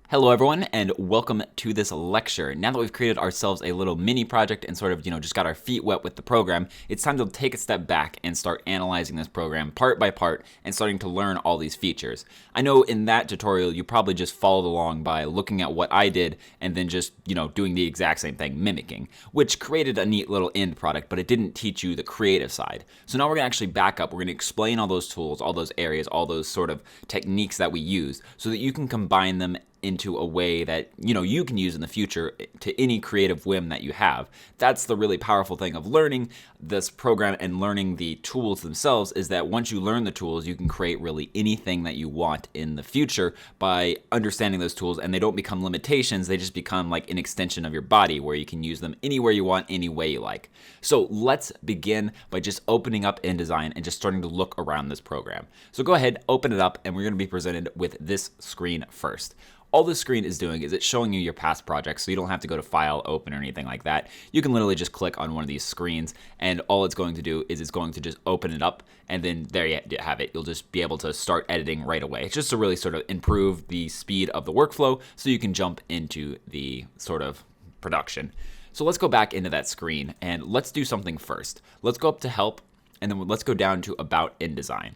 Hello everyone and welcome to this lecture. Now that we've created ourselves a little mini project and sort of, just got our feet wet with the program, it's time to take a step back and start analyzing this program part by part and starting to learn all these features. I know in that tutorial you probably just followed along by looking at what I did and then just, doing the exact same thing, mimicking, which created a neat little end product, but it didn't teach you the creative side. So now we're gonna actually back up, we're gonna explain all those tools, all those areas, all those sort of techniques that we use so that you can combine them into a way that you can use in the future to any creative whim that you have. That's the really powerful thing of learning this program and learning the tools themselves, is that once you learn the tools, you can create really anything that you want in the future by understanding those tools, and they don't become limitations, they just become like an extension of your body where you can use them anywhere you want, any way you like. So let's begin by just opening up InDesign and just starting to look around this program. So go ahead, open it up, and we're going to be presented with this screen first. All this screen is doing is it's showing you your past projects, so you don't have to go to File, Open, or anything like that. You can literally just click on one of these screens, and all it's going to do is it's going to just open it up, and then there you have it. You'll just be able to start editing right away. It's just to really sort of improve the speed of the workflow so you can jump into the sort of production. So let's go back into that screen, and let's do something first. Let's go up to Help, and then let's go down to About InDesign.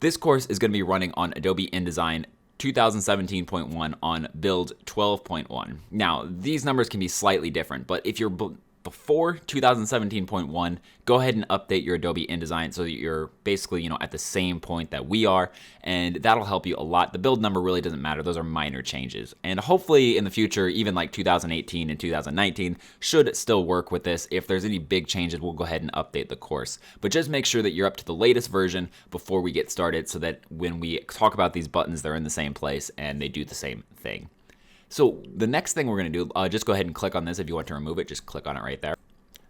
This course is going to be running on Adobe InDesign 2017.1 on build 12.1. Now, these numbers can be slightly different, but if you're before 2017.1, go ahead and update your Adobe InDesign so that you're basically, at the same point that we are, and that'll help you a lot. The build number really doesn't matter. Those are minor changes. And hopefully in the future, even like 2018 and 2019 should still work with this. If there's any big changes, we'll go ahead and update the course. But just make sure that you're up to the latest version before we get started so that when we talk about these buttons, they're in the same place and they do the same thing. So the next thing we're going to do, just go ahead and click on this. If you want to remove it, just click on it right there.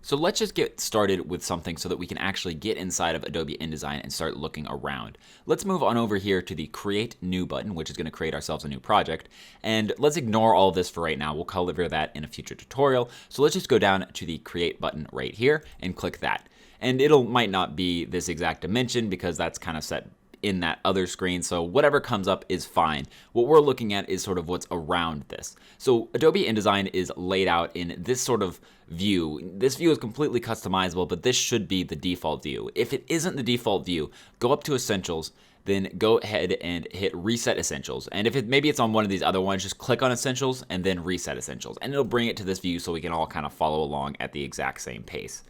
So let's just get started with something so that we can actually get inside of Adobe InDesign and start looking around. Let's move on over here to the Create New button, which is going to create ourselves a new project. And let's ignore all of this for right now. We'll cover that in a future tutorial. So let's just go down to the Create button right here and click that. And might not be this exact dimension because that's kind of set in that other screen, so whatever comes up is fine. What we're looking at is sort of what's around this. So Adobe InDesign is laid out in this sort of view. This view is completely customizable, but this should be the default view. If it isn't the default view, go up to Essentials, then go ahead and hit Reset Essentials. And if maybe it's on one of these other ones, just click on Essentials and then Reset Essentials, and it'll bring it to this view so we can all kind of follow along at the exact same pace.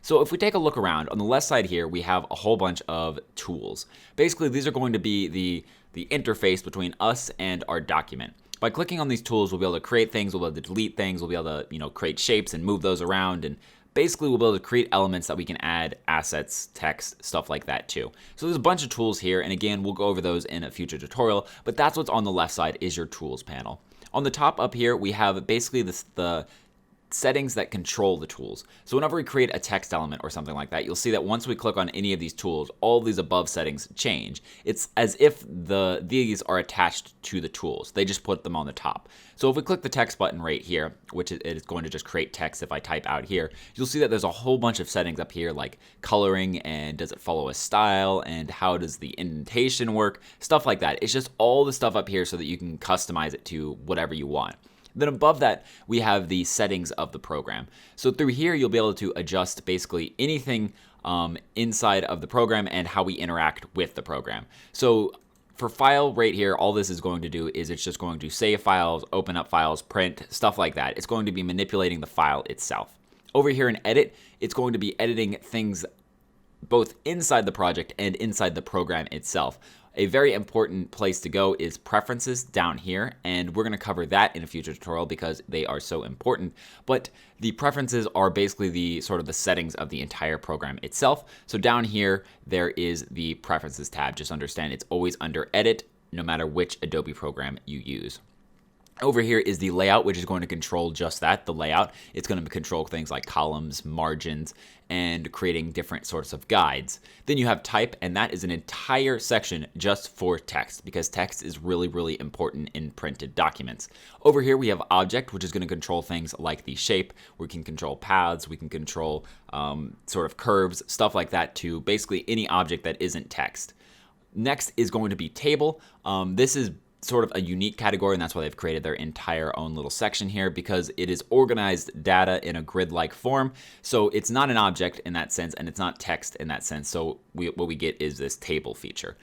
So if we take a look around, on the left side here, we have a whole bunch of tools. Basically, these are going to be the interface between us and our document. By clicking on these tools, we'll be able to create things, we'll be able to delete things, we'll be able to create shapes and move those around, and basically we'll be able to create elements that we can add, assets, text, stuff like that too. So there's a bunch of tools here, and again, we'll go over those in a future tutorial, but that's what's on the left side is your tools panel. On the top up here, we have basically the settings that control the tools. So whenever we create a text element or something like that, you'll see that once we click on any of these tools, all of these above settings change. It's as if these are attached to the tools. They just put them on the top. So if we click the text button right here, which it is going to just create text if I type out here, you'll see that there's a whole bunch of settings up here like coloring and does it follow a style and how does the indentation work, stuff like that. It's just all the stuff up here so that you can customize it to whatever you want. Then above that, we have the settings of the program. So through here, you'll be able to adjust basically anything inside of the program and how we interact with the program. So for file right here, all this is going to do is it's just going to save files, open up files, print, stuff like that. It's going to be manipulating the file itself. Over here in edit, it's going to be editing things both inside the project and inside the program itself. A very important place to go is preferences down here, and we're going to cover that in a future tutorial because they are so important. But the preferences are basically the sort of the settings of the entire program itself. So down here, there is the preferences tab. Just understand it's always under edit, no matter which Adobe program you use. Over here is the layout, which is going to control just that, the layout. It's going to control things like columns, margins, and creating different sorts of guides. Then you have type, and that is an entire section just for text, because text is really, really important in printed documents. Over here we have object, which is going to control things like the shape. We can control paths, we can control sort of curves, stuff like that to basically any object that isn't text. Next is going to be table. This is sort of a unique category, and that's why they've created their entire own little section here, because it is organized data in a grid-like form. So it's not an object in that sense, and it's not text in that sense. So what we get is this table feature.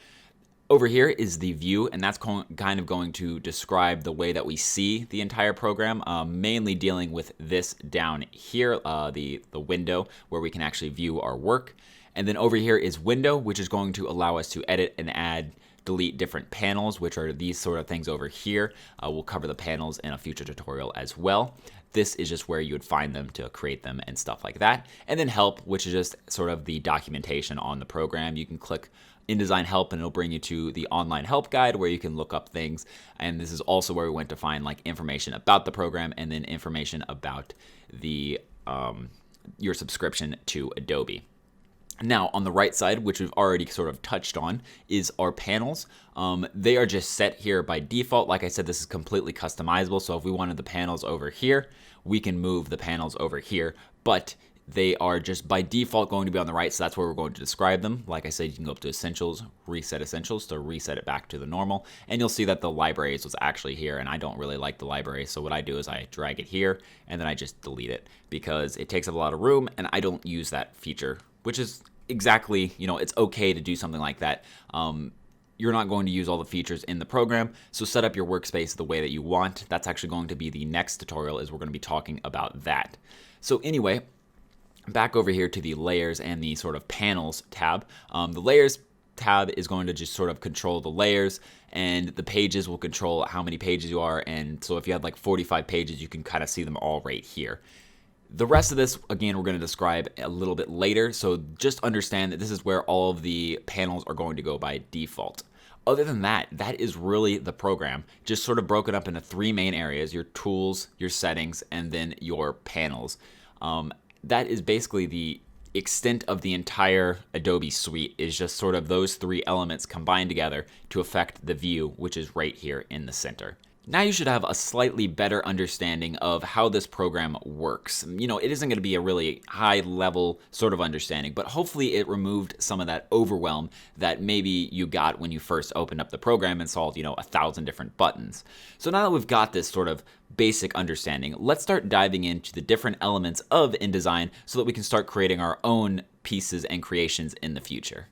Over here is the view, and that's kind of going to describe the way that we see the entire program, mainly dealing with this down here, the window where we can actually view our work. And then over here is window, which is going to allow us to edit and add, delete different panels, which are these sort of things over here. We'll cover the panels in a future tutorial as well. This is just where you would find them to create them and stuff like that. And then help, which is just sort of the documentation on the program. You can click InDesign help and it'll bring you to the online help guide where you can look up things. And this is also where we went to find like information about the program and then information about the your subscription to Adobe. Now, on the right side, which we've already sort of touched on, is our panels. They are just set here by default. Like I said, this is completely customizable. So if we wanted the panels over here, we can move the panels over here. But they are just by default going to be on the right, so that's where we're going to describe them. Like I said, you can go up to Essentials, reset Essentials to reset it back to the normal, and you'll see that the libraries was actually here, and I don't really like the library, so what I do is I drag it here, and then I just delete it, because it takes up a lot of room, and I don't use that feature, which is exactly, it's okay to do something like that. You're not going to use all the features in the program, so set up your workspace the way that you want. That's actually going to be the next tutorial, is we're going to be talking about that. So anyway, back over here to the layers and the sort of panels tab. The layers tab is going to just sort of control the layers, and the pages will control how many pages you are. And so if you had like 45 pages, you can kind of see them all right here. The rest of this, again, we're going to describe a little bit later. So just understand that this is where all of the panels are going to go by default. Other than that, that is really the program, just sort of broken up into three main areas: your tools, your settings, and then your panels. That is basically the extent of the entire Adobe suite, is just sort of those three elements combined together to affect the view, which is right here in the center. Now you should have a slightly better understanding of how this program works. It isn't going to be a really high level sort of understanding, but hopefully it removed some of that overwhelm that maybe you got when you first opened up the program and saw, 1,000 different buttons. So now that we've got this sort of basic understanding, let's start diving into the different elements of InDesign so that we can start creating our own pieces and creations in the future.